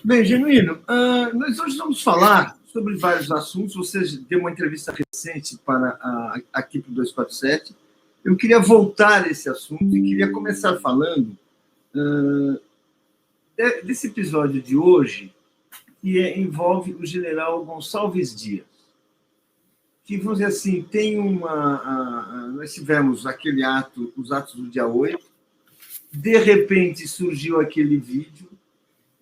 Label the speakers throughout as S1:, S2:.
S1: Bem, Genuíno, nós hoje vamos falar sobre vários assuntos. Você deu uma entrevista recente aqui para o 247. Eu queria voltar a esse assunto e queria começar falando desse episódio de hoje, que envolve o general Gonçalves Dias. Que, vamos dizer assim, nós tivemos aquele ato, os atos do dia 8, de repente surgiu aquele vídeo.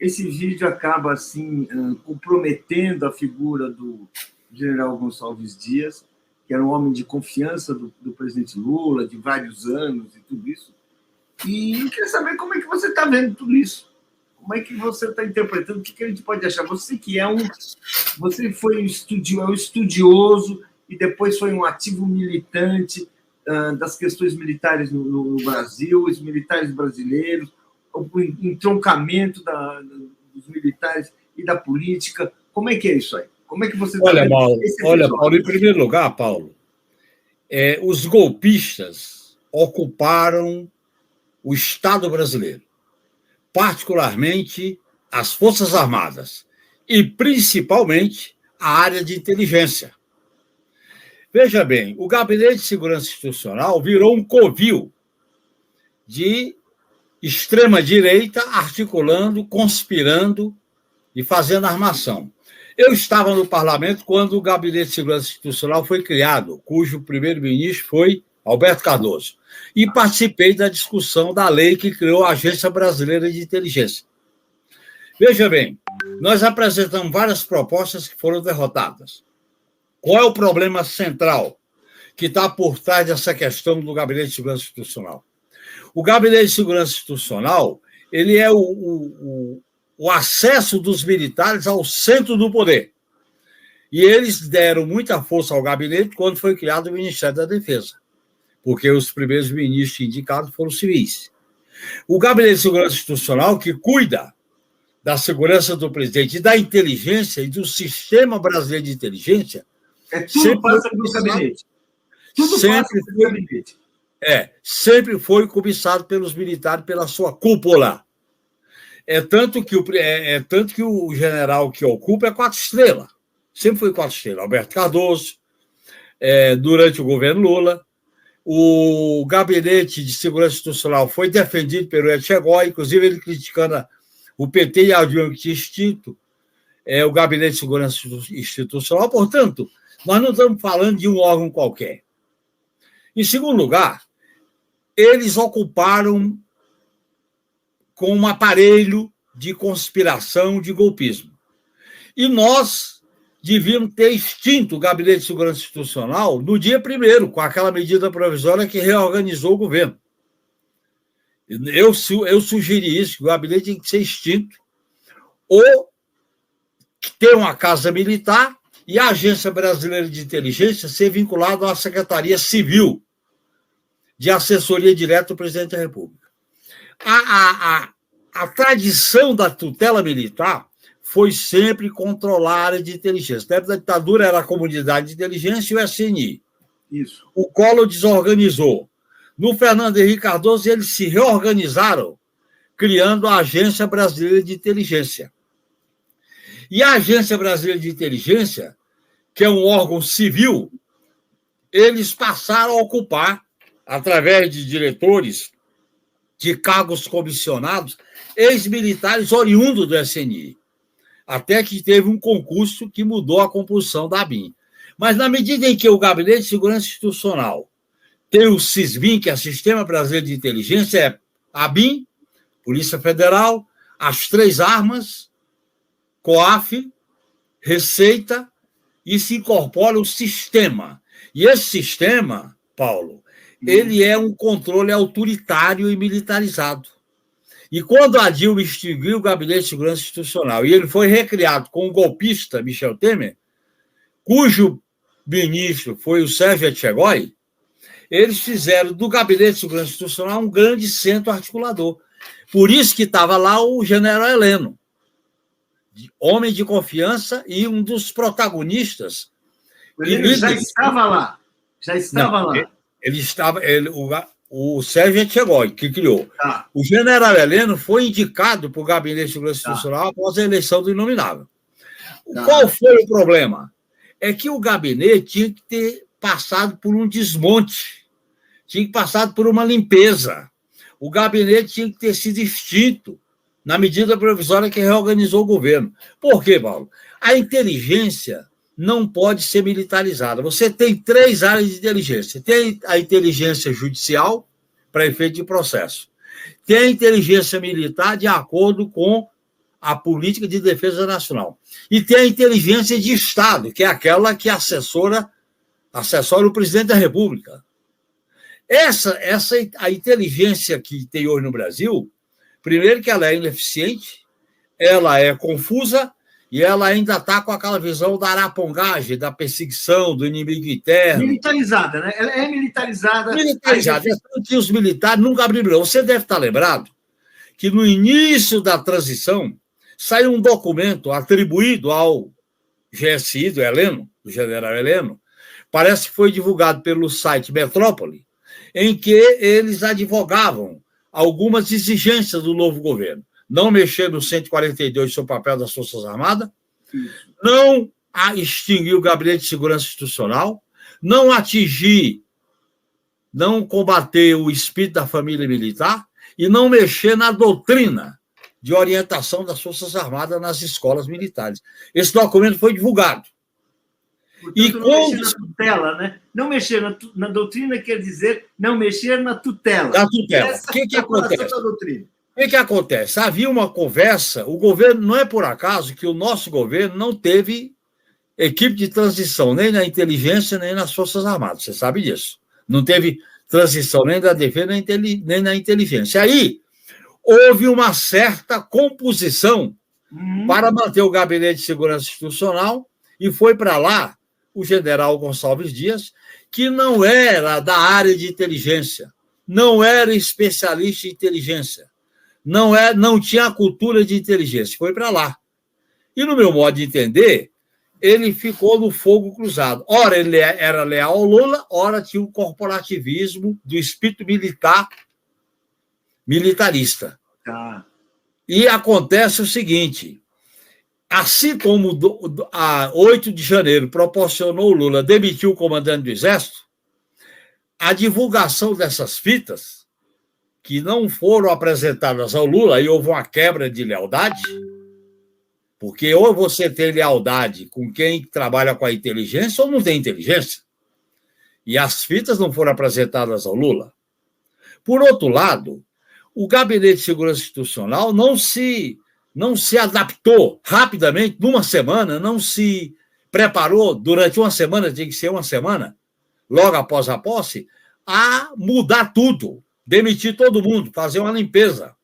S1: Esse vídeo acaba, assim, comprometendo a figura do general Gonçalves Dias, que era um homem de confiança do presidente Lula, de vários anos e tudo isso. E eu queria saber como é que você está vendo tudo isso. Como é que você está interpretando? O que a gente pode achar? Você que você foi um estudioso e depois foi um ativo militante das questões militares no Brasil, os militares brasileiros, o entroncamento dos militares e da política. Como é que é isso aí? Como é que você está vendo esse episódio?
S2: Olha, Paulo, em primeiro lugar, Paulo, os golpistas ocuparam o Estado brasileiro, particularmente as Forças Armadas e, principalmente, a área de inteligência. Veja bem, o Gabinete de Segurança Institucional virou um covil de extrema-direita articulando, conspirando e fazendo armação. Eu estava no parlamento quando o Gabinete de Segurança Institucional foi criado, cujo primeiro-ministro foi Alberto Cardoso, e participei da discussão da lei que criou a Agência Brasileira de Inteligência. Veja bem, nós apresentamos várias propostas que foram derrotadas. Qual é o problema central que está por trás dessa questão do Gabinete de Segurança Institucional? O Gabinete de Segurança Institucional ele é o acesso dos militares ao centro do poder. E eles deram muita força ao gabinete quando foi criado o Ministério da Defesa, porque os primeiros ministros indicados foram civis. O Gabinete de Segurança Institucional, que cuida da segurança do presidente e da inteligência e do sistema brasileiro de inteligência...
S1: tudo passa pelo gabinete. Tudo passa pelo gabinete.
S2: Sempre foi cobiçado pelos militares, pela sua cúpula. Tanto que o general que ocupa é 4 estrelas. Sempre foi 4 estrelas. Alberto Cardoso, durante o governo Lula, o Gabinete de Segurança Institucional foi defendido pelo Etchegói, inclusive ele criticando o PT e a Dilma que tinha extinto o Gabinete de Segurança Institucional. Portanto, nós não estamos falando de um órgão qualquer. Em segundo lugar, eles ocuparam com um aparelho de conspiração, de golpismo. E nós devíamos ter extinto o Gabinete de Segurança Institucional no dia 1º, com aquela medida provisória que reorganizou o governo. Eu sugeri isso, que o gabinete tem que ser extinto, ou ter uma casa militar e a Agência Brasileira de Inteligência ser vinculada à Secretaria Civil de assessoria direta do presidente da República. A tradição da tutela militar foi sempre controlar a área de inteligência. Na época da ditadura era a Comunidade de Inteligência e o SNI.
S1: Isso.
S2: O Collor desorganizou. No Fernando Henrique Cardoso, eles se reorganizaram, criando a Agência Brasileira de Inteligência. E a Agência Brasileira de Inteligência, que é um órgão civil, eles passaram a ocupar, através de diretores de cargos comissionados, ex-militares oriundos do SNI. Até que teve um concurso que mudou a composição da ABIN. Mas, na medida em que o Gabinete de Segurança Institucional tem o SISBIN, que é o Sistema Brasileiro de Inteligência, é ABIN, Polícia Federal, as 3 armas, COAF, Receita, e se incorpora o sistema. E esse sistema, Paulo, ele é um controle autoritário e militarizado. E quando a Dilma extinguiu o Gabinete de Segurança Institucional e ele foi recriado com o golpista Michel Temer, cujo ministro foi o Sérgio Etchegói, eles fizeram do Gabinete de Segurança Institucional um grande centro articulador. Por isso que estava lá o general Heleno, homem de confiança e um dos protagonistas.
S1: O Heleno já estava lá. Já estava lá.
S2: Ele estava... o Sérgio Etchegói, que criou. O general Heleno foi indicado para o Gabinete de Segurança Institucional após a eleição do inominável. Qual foi o problema? É que o gabinete tinha que ter passado por um desmonte, tinha que passar por uma limpeza. O gabinete tinha que ter sido extinto na medida provisória que reorganizou o governo. Por quê, Paulo? A inteligência não pode ser militarizada. Você tem 3 áreas de inteligência. Tem a inteligência judicial, para efeito de processo. Tem a inteligência militar, de acordo com a política de defesa nacional. E tem a inteligência de Estado, que é aquela que assessora o presidente da República. A inteligência que tem hoje no Brasil, primeiro que ela é ineficiente, ela é confusa e ela ainda está com aquela visão da arapongagem, da perseguição, do inimigo interno.
S1: Militarizada, né? Ela é militarizada.
S2: Militarizada. É que os militares nunca abriram. Você deve estar lembrado que no início da transição saiu um documento atribuído ao GSI do Heleno, do general Heleno, parece que foi divulgado pelo site Metrópole, em que eles advogavam algumas exigências do novo governo. Não mexer no 142 sobre o papel das Forças Armadas, não extinguir o Gabinete de Segurança Institucional, não combater o espírito da família militar e não mexer na doutrina de orientação das Forças Armadas nas escolas militares. Esse documento foi divulgado.
S1: Portanto, não mexer na tutela, né? Não mexer na doutrina quer dizer não mexer na tutela.
S2: Na tutela. O que acontece? O que acontece? Havia uma conversa, o governo, não é por acaso que o nosso governo não teve equipe de transição, nem na inteligência, nem nas Forças Armadas, você sabe disso. Não teve transição nem da defesa, nem na inteligência. Aí, houve uma certa composição para manter o Gabinete de Segurança Institucional e foi para lá o general Gonçalves Dias, que não era da área de inteligência, não era especialista em inteligência, não tinha a cultura de inteligência, foi para lá. E, no meu modo de entender, ele ficou no fogo cruzado. Ora, ele era leal ao Lula, ora tinha o corporativismo do espírito militarista. E acontece o seguinte, assim como a 8 de janeiro proporcionou o Lula demitir o comandante do Exército, a divulgação dessas fitas, que não foram apresentadas ao Lula, aí houve uma quebra de lealdade, porque ou você tem lealdade com quem trabalha com a inteligência ou não tem inteligência. E as fitas não foram apresentadas ao Lula. Por outro lado, o Gabinete de Segurança Institucional não se adaptou rapidamente, numa semana, não se preparou durante uma semana, tinha que ser uma semana, logo após a posse, a mudar tudo, demitir todo mundo, fazer uma limpeza,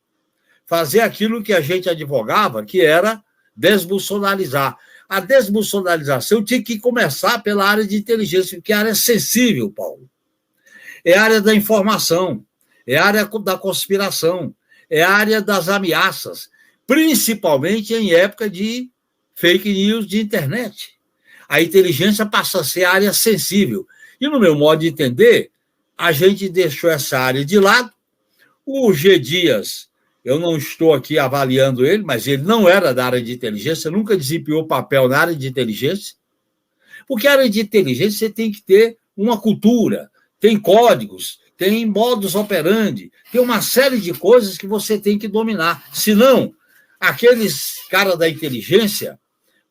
S2: fazer aquilo que a gente advogava, que era desbolsonarizar. A desbolsonarização tinha que começar pela área de inteligência, porque a área é sensível, Paulo. É a área da informação, é a área da conspiração, é a área das ameaças, principalmente em época de fake news de internet. A inteligência passa a ser a área sensível. E, no meu modo de entender, a gente deixou essa área de lado. O G. Dias, eu não estou aqui avaliando ele, mas ele não era da área de inteligência, nunca desempenhou papel na área de inteligência, porque a área de inteligência você tem que ter uma cultura, tem códigos, tem modus operandi, tem uma série de coisas que você tem que dominar. Senão, aqueles caras da inteligência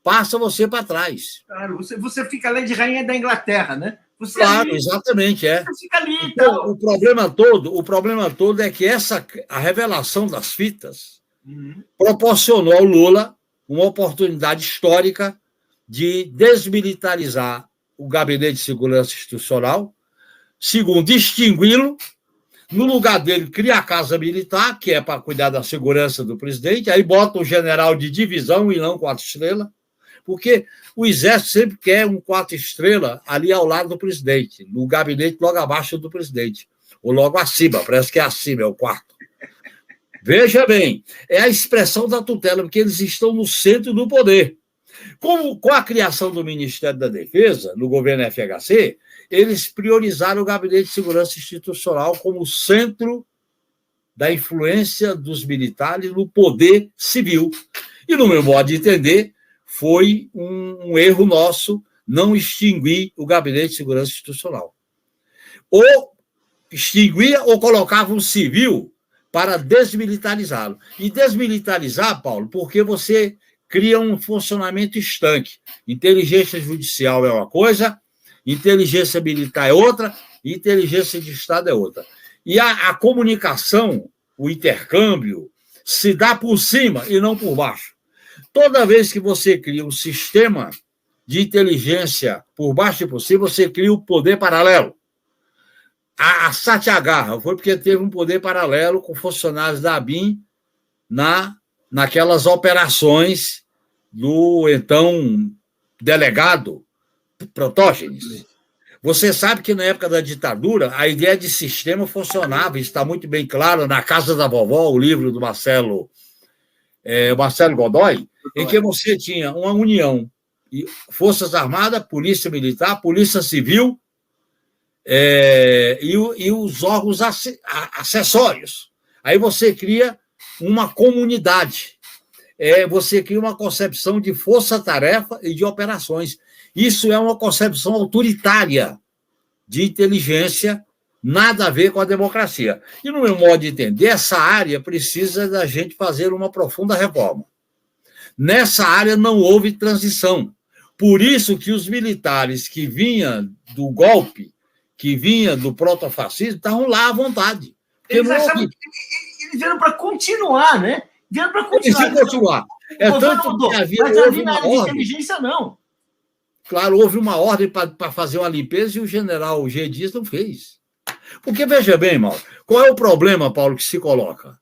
S2: passam você para trás.
S1: Claro, você fica além de rainha da Inglaterra, né?
S2: Claro, exatamente, é.
S1: Você fica ali, então.
S2: O problema todo é que a revelação das fitas proporcionou ao Lula uma oportunidade histórica de desmilitarizar o Gabinete de Segurança Institucional, segundo, extingui-lo, no lugar dele cria a Casa Militar, que é para cuidar da segurança do presidente, aí bota um general de divisão e não 4 estrelas, porque o Exército sempre quer um 4 estrelas ali ao lado do presidente, no gabinete logo abaixo do presidente, ou logo acima, parece que é acima, é o 4º. Veja bem, é a expressão da tutela, porque eles estão no centro do poder. Com a criação do Ministério da Defesa, no governo FHC, eles priorizaram o Gabinete de Segurança Institucional como centro da influência dos militares no poder civil. E, no meu modo de entender, foi um erro nosso não extinguir o Gabinete de Segurança Institucional. Ou extinguia ou colocava um civil para desmilitarizá-lo. E desmilitarizar, Paulo, porque você cria um funcionamento estanque. Inteligência judicial é uma coisa, inteligência militar é outra, inteligência de Estado é outra. E a comunicação, o intercâmbio, se dá por cima e não por baixo. Toda vez que você cria um sistema de inteligência por baixo e por cima, você cria o poder paralelo. A Satyagraha foi porque teve um poder paralelo com funcionários da ABIN naquelas operações do, então, delegado Protógenes. Você sabe que, na época da ditadura, a ideia de sistema funcionava, isso está muito bem claro, na Casa da Vovó, o livro do Marcelo Godoy, em que você tinha uma união, Forças Armadas, Polícia Militar, Polícia Civil, e os órgãos acessórios. Aí você cria uma comunidade, você cria uma concepção de força-tarefa e de operações. Isso é uma concepção autoritária de inteligência, nada a ver com a democracia. E, no meu modo de entender, essa área precisa da gente fazer uma profunda reforma. Nessa área não houve transição. Por isso que os militares que vinham do golpe, que vinham do protofascismo, estavam lá à vontade.
S1: Eles achavam que eles vieram para continuar, né? Vieram para continuar.
S2: Eles continuar.
S1: Tanto que havia, mas ali na área de inteligência, não.
S2: Claro, houve uma ordem para fazer uma limpeza e o general G. Dias não fez. Porque, veja bem, Mauro, qual é o problema, Paulo, que se coloca?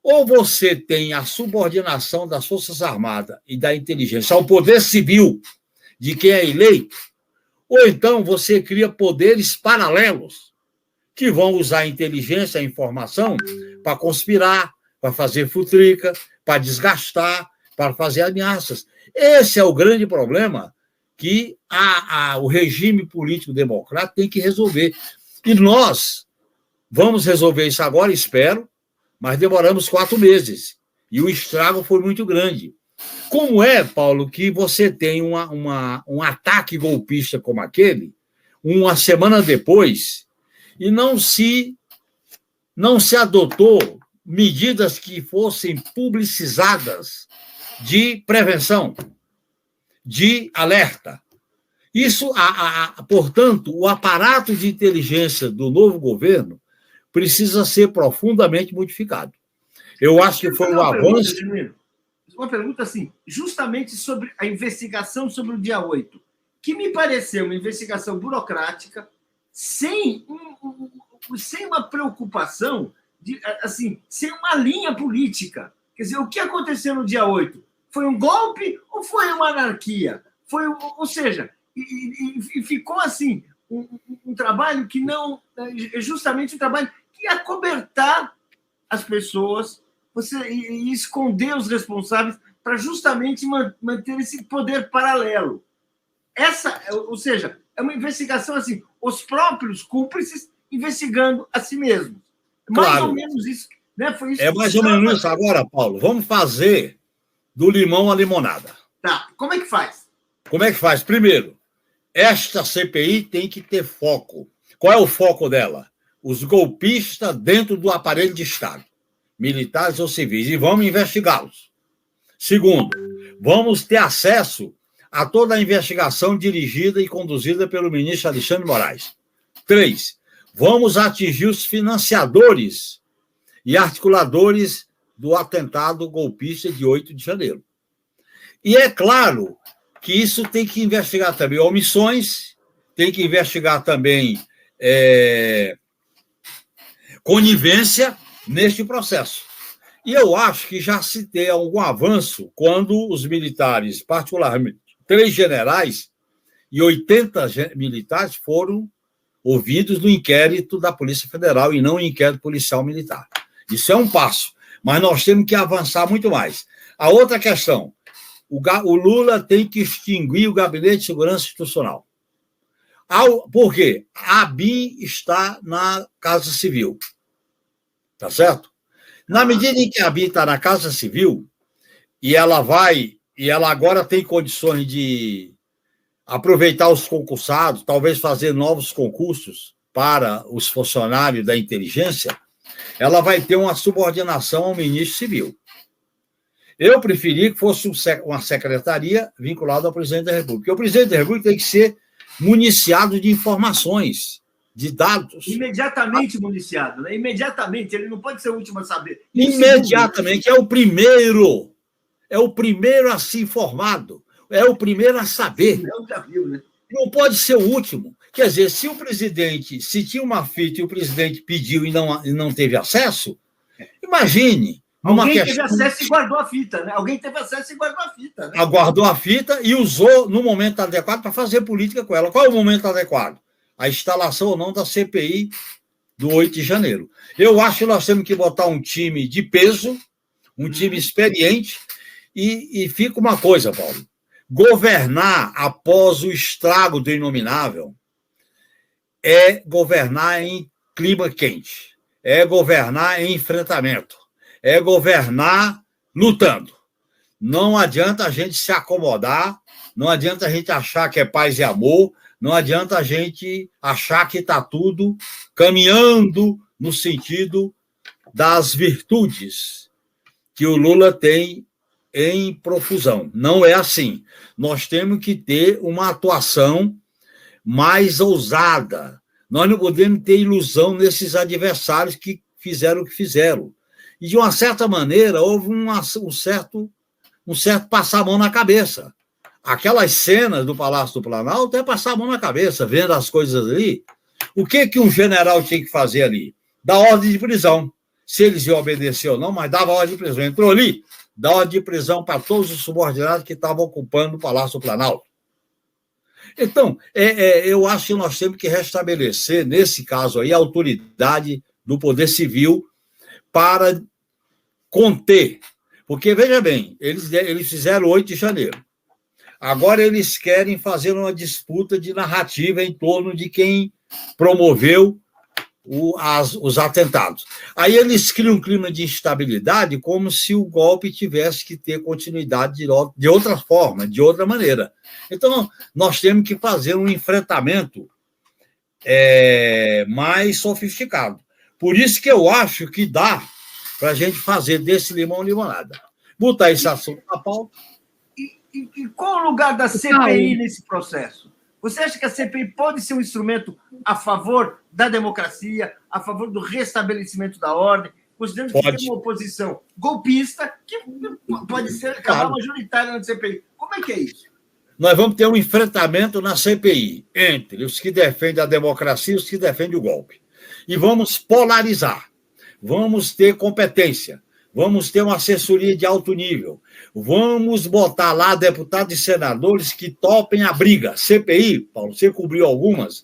S2: Ou você tem a subordinação das Forças Armadas e da inteligência ao poder civil de quem é eleito, ou então você cria poderes paralelos que vão usar a inteligência, a informação, para conspirar, para fazer futrica, para desgastar, para fazer ameaças. Esse é o grande problema que o regime político democrático tem que resolver. E nós vamos resolver isso agora, espero, mas demoramos 4 meses. E o estrago foi muito grande. Como é, Paulo, que você tem um ataque golpista como aquele, uma semana depois, e não se adotou medidas que fossem publicizadas de prevenção, de alerta? Isso, portanto, o aparato de inteligência do novo governo precisa ser profundamente modificado. Eu acho que foi um avanço.
S1: Uma pergunta assim, justamente sobre a investigação sobre o dia 8, que me pareceu uma investigação burocrática, sem uma preocupação, sem uma linha política. Quer dizer, o que aconteceu no dia 8? Foi um golpe ou foi uma anarquia? Ou seja, e ficou assim, um trabalho que não... Justamente um trabalho que ia acobertar as pessoas, e esconder os responsáveis para justamente manter esse poder paralelo. Ou seja, é uma investigação assim, os próprios cúmplices investigando a si mesmos. Mais ou menos isso. Né? Foi isso
S2: mais ou menos isso. Agora, Paulo, vamos fazer do limão à limonada.
S1: Tá. Como é que faz?
S2: Como é que faz? Primeiro, esta CPI tem que ter foco. Qual é o foco dela? Os golpistas dentro do aparelho de Estado, militares ou civis, e vamos investigá-los. Segundo, vamos ter acesso a toda a investigação dirigida e conduzida pelo ministro Alexandre Moraes. 3, vamos atingir os financiadores e articuladores do atentado golpista de 8 de janeiro. E é claro que isso tem que investigar também omissões, tem que investigar também conivência neste processo. E eu acho que já se tem algum avanço quando os militares, particularmente 3 generais e 80 militares, foram ouvidos no inquérito da Polícia Federal e não no inquérito policial militar. Isso é um passo, mas nós temos que avançar muito mais. A outra questão, o Lula tem que extinguir o Gabinete de Segurança Institucional. Por quê? A ABIN está na Casa Civil. Tá certo? Na medida em que a ABIN está na Casa Civil, e ela agora tem condições de aproveitar os concursados, talvez fazer novos concursos para os funcionários da inteligência, ela vai ter uma subordinação ao ministro civil. Eu preferi que fosse uma secretaria vinculada ao presidente da República. Porque o presidente da República tem que ser municiado de informações, de dados.
S1: Imediatamente municiado, né? Imediatamente, ele não pode ser o último a saber.
S2: Imediatamente, é o primeiro a ser informado, é o primeiro a saber.
S1: Já viu, né?
S2: Não pode ser o último. Quer dizer, se tinha uma fita e o presidente pediu e não teve acesso, imagine.
S1: Alguém teve acesso e guardou a fita, né? Alguém teve acesso e guardou a fita, né?
S2: Guardou a fita e usou no momento adequado para fazer política com ela. Qual é o momento adequado? A instalação ou não da CPI do 8 de janeiro. Eu acho que nós temos que botar um time de peso, um time experiente, e fica uma coisa, Paulo. Governar após o estrago do inominável é governar em clima quente, é governar em enfrentamento, é governar lutando. Não adianta a gente se acomodar, não adianta a gente achar que é paz e amor, não adianta a gente achar que está tudo caminhando no sentido das virtudes que o Lula tem em profusão. Não é assim. Nós temos que ter uma atuação mais ousada. Nós não podemos ter ilusão nesses adversários que fizeram o que fizeram. E, de uma certa maneira, houve um certo passar a mão na cabeça. Aquelas cenas do Palácio do Planalto é passar a mão na cabeça, vendo as coisas ali. O que um general tinha que fazer ali? Dar ordem de prisão. Se eles iam obedecer ou não, mas dava ordem de prisão. Entrou ali, dá ordem de prisão para todos os subordinados que estavam ocupando o Palácio do Planalto. Então, eu acho que nós temos que restabelecer, nesse caso aí, a autoridade do Poder Civil para conter. Porque, veja bem, eles fizeram 8 de janeiro. Agora eles querem fazer uma disputa de narrativa em torno de quem promoveu os atentados. Aí eles criam um clima de instabilidade como se o golpe tivesse que ter continuidade de outra forma, de outra maneira. Então, nós temos que fazer um enfrentamento mais sofisticado. Por isso que eu acho que dá para a gente fazer desse limão limonada. Botar esse assunto na pauta.
S1: E qual o lugar da CPI nesse processo? Você acha que a CPI pode ser um instrumento a favor da democracia, a favor do restabelecimento da ordem, considerando que tem uma oposição golpista que pode ser acabar majoritária na CPI? Como é que é isso?
S2: Nós vamos ter um enfrentamento na CPI entre os que defendem a democracia e os que defendem o golpe. E vamos polarizar. Vamos ter competência. Vamos ter uma assessoria de alto nível. Vamos botar lá deputados e senadores que topem a briga. CPI, Paulo, você cobriu algumas,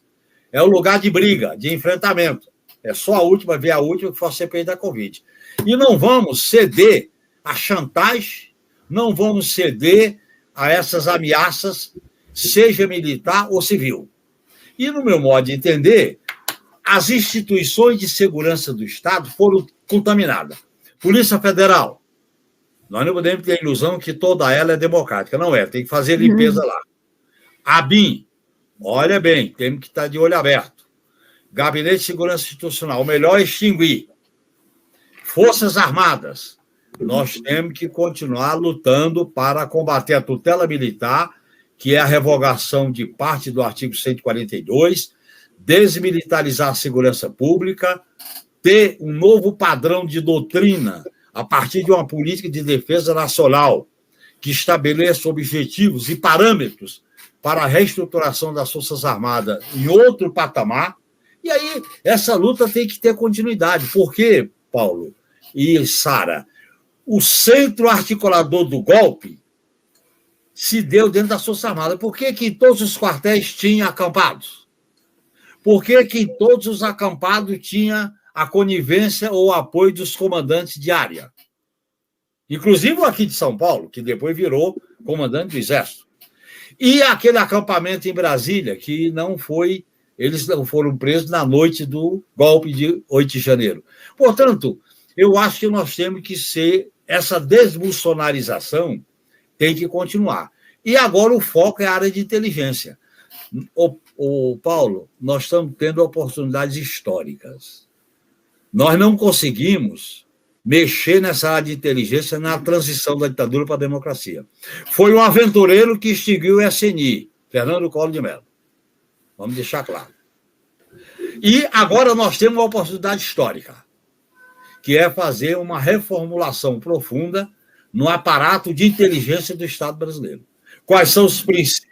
S2: é o lugar de briga, de enfrentamento. É só a última, ver a última, que foi a CPI da Covid. E não vamos ceder a chantagem, não vamos ceder a essas ameaças, seja militar ou civil. E, no meu modo de entender, as instituições de segurança do Estado foram contaminadas. Polícia Federal, nós não podemos ter a ilusão que toda ela é democrática. Não é, tem que fazer limpeza lá. ABIN, olha bem, temos que estar de olho aberto. Gabinete de Segurança Institucional, o melhor é extinguir. Forças Armadas, nós temos que continuar lutando para combater a tutela militar, que é a revogação de parte do artigo 142, desmilitarizar a segurança pública, ter um novo padrão de doutrina a partir de uma política de defesa nacional que estabeleça objetivos e parâmetros para a reestruturação das Forças Armadas em outro patamar. E aí, essa luta tem que ter continuidade. Por quê, Paulo e Sara? O centro articulador do golpe se deu dentro das Forças Armadas. Por que em todos os quartéis tinha acampados? Por que em todos os acampados tinha a conivência ou o apoio dos comandantes de área? Inclusive o aqui de São Paulo, que depois virou comandante do Exército. E aquele acampamento em Brasília, que não foi... Eles não foram presos na noite do golpe de 8 de janeiro. Portanto, eu acho que nós temos que ser... Essa desbolsonarização tem que continuar. E agora o foco é a área de inteligência. Paulo, nós estamos tendo oportunidades históricas. Nós não conseguimos mexer nessa área de inteligência na transição da ditadura para a democracia. Foi um aventureiro que extinguiu o SNI, Fernando Collor de Mello. Vamos deixar claro. E agora nós temos uma oportunidade histórica, que é fazer uma reformulação profunda no aparato de inteligência do Estado brasileiro. Quais são os princípios?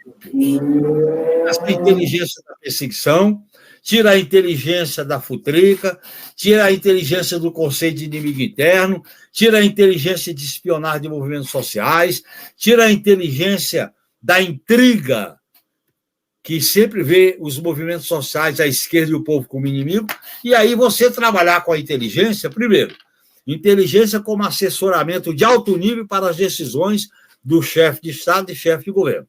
S2: Essa inteligência da perseguição, tira a inteligência da futrica, tira a inteligência do conceito de inimigo interno, tira a inteligência de espionagem de movimentos sociais, tira a inteligência da intriga, que sempre vê os movimentos sociais, a esquerda e o povo como inimigo, e aí você trabalhar com a inteligência, primeiro, inteligência como assessoramento de alto nível para as decisões do chefe de Estado e chefe de governo.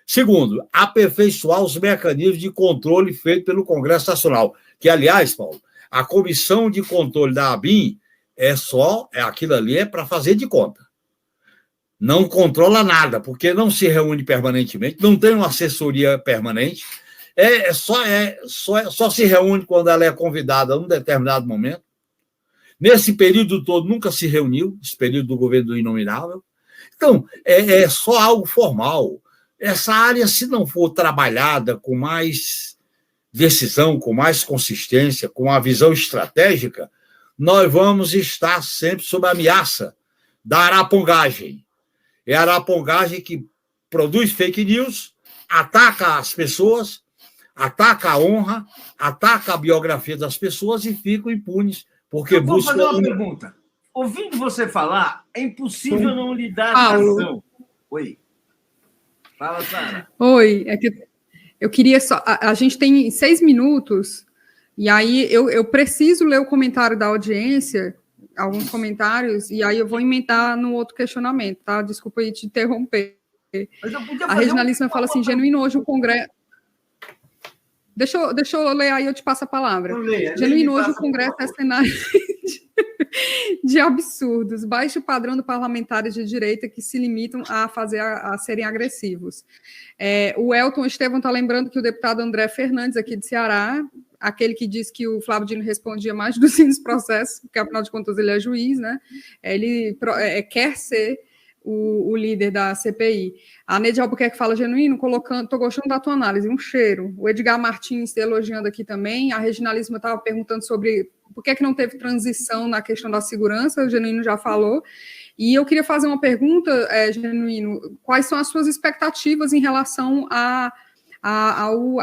S2: Segundo, aperfeiçoar os mecanismos de controle feito pelo Congresso Nacional, que, aliás, Paulo, a comissão de controle da ABIN aquilo ali é para fazer de conta. Não controla nada, porque não se reúne permanentemente, não tem uma assessoria permanente, só se reúne quando ela é convidada a um determinado momento. Nesse período todo, nunca se reuniu, esse período do governo do inominável. Então, é só algo formal. Essa área, se não for trabalhada com mais decisão, com mais consistência, com uma visão estratégica, nós vamos estar sempre sob a ameaça da arapongagem. É a arapongagem que produz fake news, ataca as pessoas, ataca a honra, ataca a biografia das pessoas e ficam impunes, porque
S1: eu vou fazer uma pergunta. Ouvindo você falar, é impossível não lhe dar razão. Oi. Fala, Sara.
S3: Oi, é que eu queria só... A gente tem 6 minutos, e aí eu preciso ler o comentário da audiência, alguns comentários, e aí eu vou emendar no outro questionamento, tá? Desculpa aí te interromper. A Regina Lissman fala assim, genuíno hoje o Congresso... Deixa eu ler aí, eu te passo a palavra. Genuíno hoje o Congresso é cenário de absurdos, baixo padrão de parlamentares de direita que se limitam a serem agressivos. O Elton Estevam está lembrando que o deputado André Fernandes, aqui de Ceará, aquele que disse que o Flávio Dino respondia mais de 200 processos, porque afinal de contas ele é juiz, né? Ele quer ser o líder da CPI. A Neide Albuquerque fala, genuíno, estou gostando da tua análise, um cheiro. O Edgar Martins elogiando aqui também. A Regina Lissman estava perguntando sobre por que não teve transição na questão da segurança, o Genuíno já falou. E eu queria fazer uma pergunta, Genuíno, quais são as suas expectativas em relação à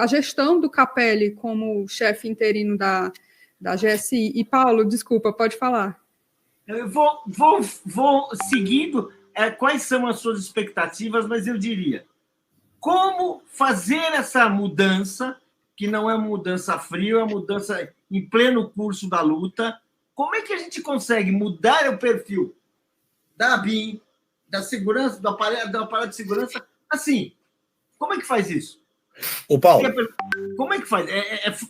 S3: gestão do Capelli como chefe interino da GSI? E, Paulo, desculpa, pode falar.
S1: Eu vou seguindo... quais são as suas expectativas, mas eu diria, como fazer essa mudança, que não é uma mudança fria, é uma mudança em pleno curso da luta, como é que a gente consegue mudar o perfil da ABIN, da segurança, do aparato de segurança, assim, como é que faz isso?
S2: O Paulo,
S1: como é que faz?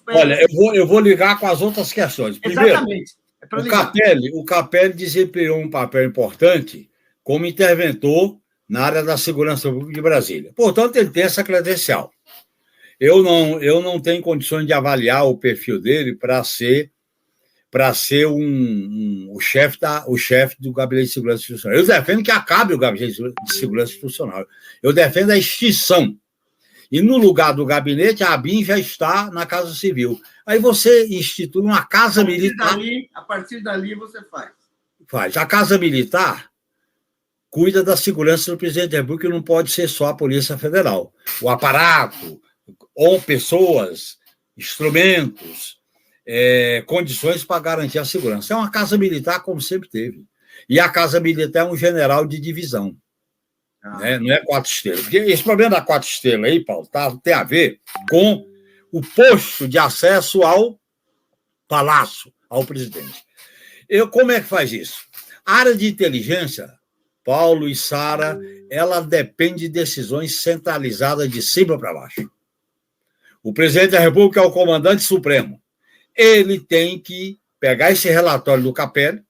S2: Olha, eu vou ligar com as outras questões. Primeiro, exatamente. O Capelli desempenhou um papel importante como interventor na área da segurança pública de Brasília. Portanto, ele tem essa credencial. Eu não tenho condições de avaliar o perfil dele para ser o chefe do Gabinete de Segurança Institucional. Eu defendo que acabe o Gabinete de Segurança Institucional. Eu defendo a extinção. E no lugar do gabinete, a ABIN já está na Casa Civil. Aí você institui uma Casa Militar.
S1: A partir dali você faz.
S2: Faz. A Casa Militar cuida da segurança do presidente da República, que não pode ser só a Polícia Federal. O aparato, ou pessoas, instrumentos, condições para garantir a segurança. É uma Casa Militar, como sempre teve. E a Casa Militar é um general de divisão. Né? Não é 4 estrelas. Porque esse problema da 4 estrelas aí, Paulo, tem a ver com o posto de acesso ao palácio, ao presidente. Como é que faz isso? A área de inteligência, Paulo e Sara, ela depende de decisões centralizadas de cima para baixo. O presidente da República é o comandante supremo. Ele tem que pegar esse relatório do Capelli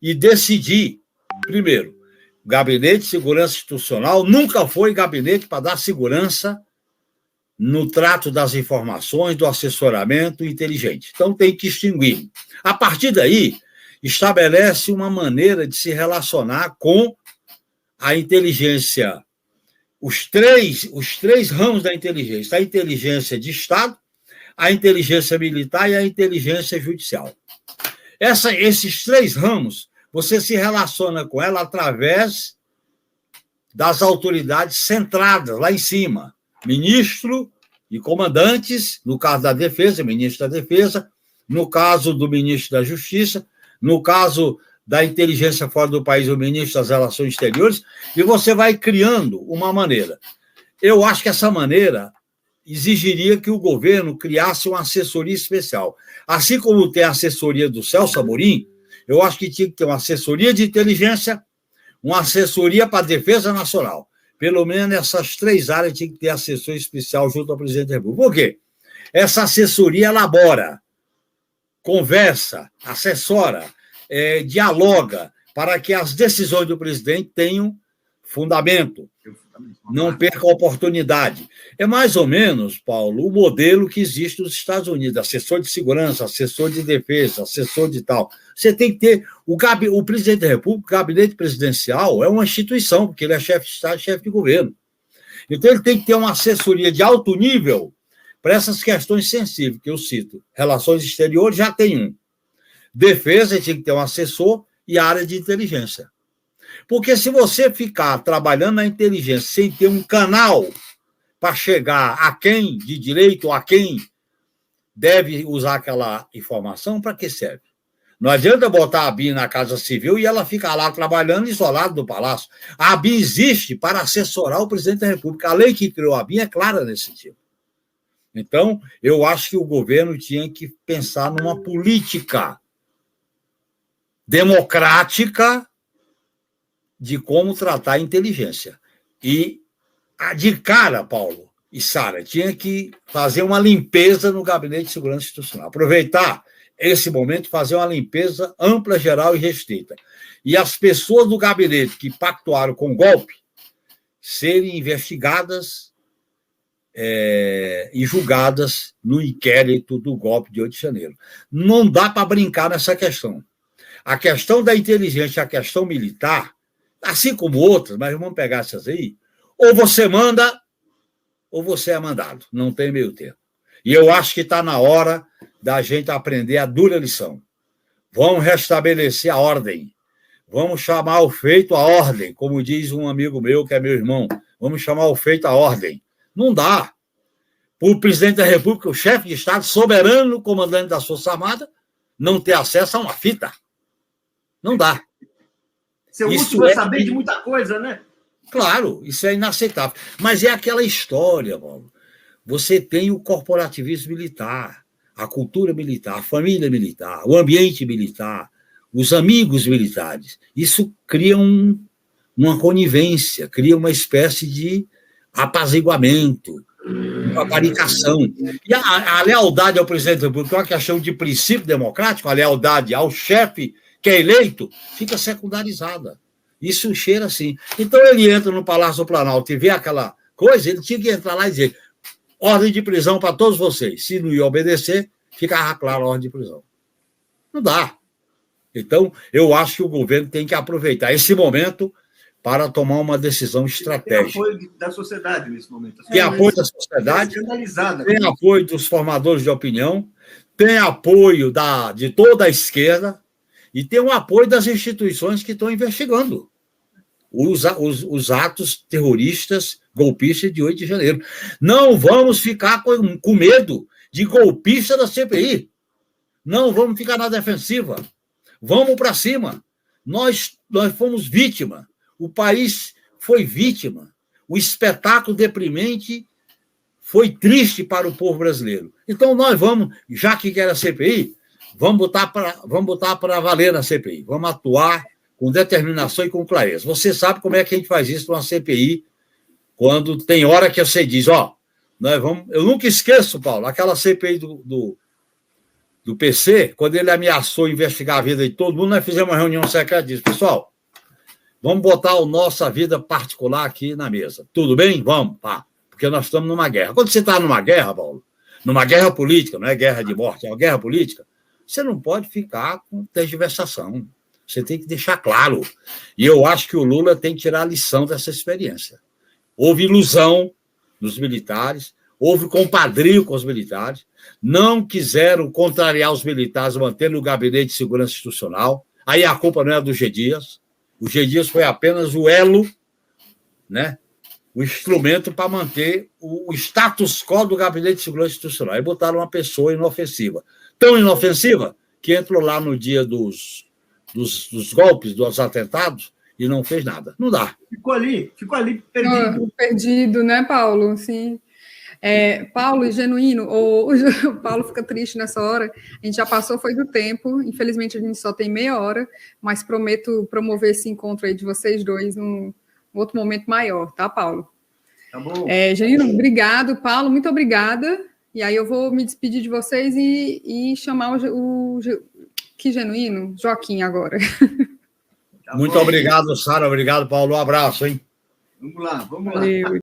S2: e decidir, primeiro, o Gabinete de Segurança Institucional nunca foi gabinete para dar segurança no trato das informações, do assessoramento inteligente. Então, tem que extinguir. A partir daí, estabelece uma maneira de se relacionar com a inteligência, os três ramos da inteligência: a inteligência de Estado, a inteligência militar e a inteligência judicial. Esses 3 ramos, você se relaciona com ela através das autoridades centradas lá em cima. Ministro e comandantes, no caso da Defesa, ministro da Defesa, no caso do ministro da Justiça, no caso da inteligência fora do país, o ministro das Relações Exteriores, e você vai criando uma maneira. Eu acho que essa maneira exigiria que o governo criasse uma assessoria especial. Assim como tem a assessoria do Celso Amorim, eu acho que tinha que ter uma assessoria de inteligência, uma assessoria para a Defesa Nacional. Pelo menos essas 3 áreas tinha que ter assessor especial junto ao presidente da República. Por quê? Essa assessoria elabora, conversa, assessora, dialoga para que as decisões do presidente tenham fundamento, não perca a oportunidade. É mais ou menos, Paulo, o modelo que existe nos Estados Unidos: assessor de segurança, assessor de defesa, assessor de tal. Você tem que ter o presidente da República, o gabinete presidencial é uma instituição, porque ele é chefe de Estado, chefe de governo. Então, ele tem que ter uma assessoria de alto nível para essas questões sensíveis, que eu cito. Relações exteriores já tem um. Defesa tem que ter um assessor e área de inteligência. Porque se você ficar trabalhando na inteligência sem ter um canal para chegar a quem de direito ou a quem deve usar aquela informação, para que serve? Não adianta botar a ABIN na Casa Civil e ela ficar lá trabalhando isolado do Palácio. A ABIN existe para assessorar o presidente da República. A lei que criou a ABIN é clara nesse sentido. Então, eu acho que o governo tinha que pensar numa política democrática de como tratar a inteligência. E, de cara, Paulo e Sara, tinha que fazer uma limpeza no Gabinete de Segurança Institucional. Aproveitar esse momento, fazer uma limpeza ampla, geral e restrita. E as pessoas do gabinete que pactuaram com o golpe serem investigadas e julgadas no inquérito do golpe de 8 de janeiro. Não dá para brincar nessa questão. A questão da inteligência, a questão militar, assim como outras, mas vamos pegar essas aí, ou você manda, ou você é mandado. Não tem meio termo. E eu acho que está na hora da gente aprender a dura lição. Vamos restabelecer a ordem. Vamos chamar o feito à ordem, como diz um amigo meu, que é meu irmão. Vamos chamar o feito à ordem. Não dá. O presidente da República, o chefe de Estado, soberano, comandante das Forças Armadas, não ter acesso a uma fita. Não dá.
S1: Seu último vai saber de muita coisa, né?
S2: Claro, isso é inaceitável. Mas é aquela história, Paulo. Você tem o corporativismo militar, a cultura militar, a família militar, o ambiente militar, os amigos militares. Isso cria uma conivência, cria uma espécie de apaziguamento, uma paricação. E a lealdade ao presidente da República, que é uma questão de princípio democrático, a lealdade ao chefe que é eleito, fica secundarizada. Isso cheira assim. Então, ele entra no Palácio do Planalto e vê aquela coisa, ele tinha que entrar lá e dizer: ordem de prisão para todos vocês. Se não ia obedecer, ficava claro a ordem de prisão. Não dá. Então, eu acho que o governo tem que aproveitar esse momento para tomar uma decisão estratégica.
S1: Tem apoio da sociedade nesse momento.
S2: Tem apoio da sociedade, tem apoio dos formadores de opinião, tem apoio de toda a esquerda e tem o apoio das instituições que estão investigando os atos terroristas, golpistas de 8 de janeiro. Não vamos ficar com medo de golpista da CPI. Não vamos ficar na defensiva. Vamos para cima. Nós fomos vítima. O país foi vítima. O espetáculo deprimente foi triste para o povo brasileiro. Então, nós vamos, já que quer a CPI, vamos botar para valer na CPI. Vamos atuar com determinação e com clareza. Você sabe como é que a gente faz isso numa CPI, quando tem hora que você diz, nós vamos... Eu nunca esqueço, Paulo, aquela CPI do PC, quando ele ameaçou investigar a vida de todo mundo, nós fizemos uma reunião secreta e disse, pessoal, vamos botar a nossa vida particular aqui na mesa. Tudo bem? Vamos, pá. Porque nós estamos numa guerra. Quando você está numa guerra, Paulo, numa guerra política, não é guerra de morte, é uma guerra política, você não pode ficar com tergiversação. Você tem que deixar claro. E eu acho que o Lula tem que tirar a lição dessa experiência. Houve ilusão nos militares, houve compadrio com os militares, não quiseram contrariar os militares, mantendo o gabinete de segurança institucional. Aí a culpa não é do G. Dias. O G. Dias foi apenas o elo, né? O instrumento para manter o status quo do gabinete de segurança institucional. Aí botaram uma pessoa inofensiva. Tão inofensiva que entrou lá no dia dos golpes, dos atentados, e não fez nada. Não dá.
S1: Ficou ali perdido.
S3: Perdido, né, Paulo? Sim. Paulo e Genuíno, o Paulo fica triste nessa hora, a gente já passou, foi do tempo, infelizmente a gente só tem meia hora, mas prometo promover esse encontro aí de vocês dois num outro momento maior, tá, Paulo?
S1: Tá bom.
S3: Genuíno, obrigado, Paulo, muito obrigada, e aí eu vou me despedir de vocês e chamar que Genuíno? Joaquim agora.
S2: Tá muito obrigado, Sara, obrigado, Paulo, um abraço, hein?
S1: Vamos lá.
S3: Valeu.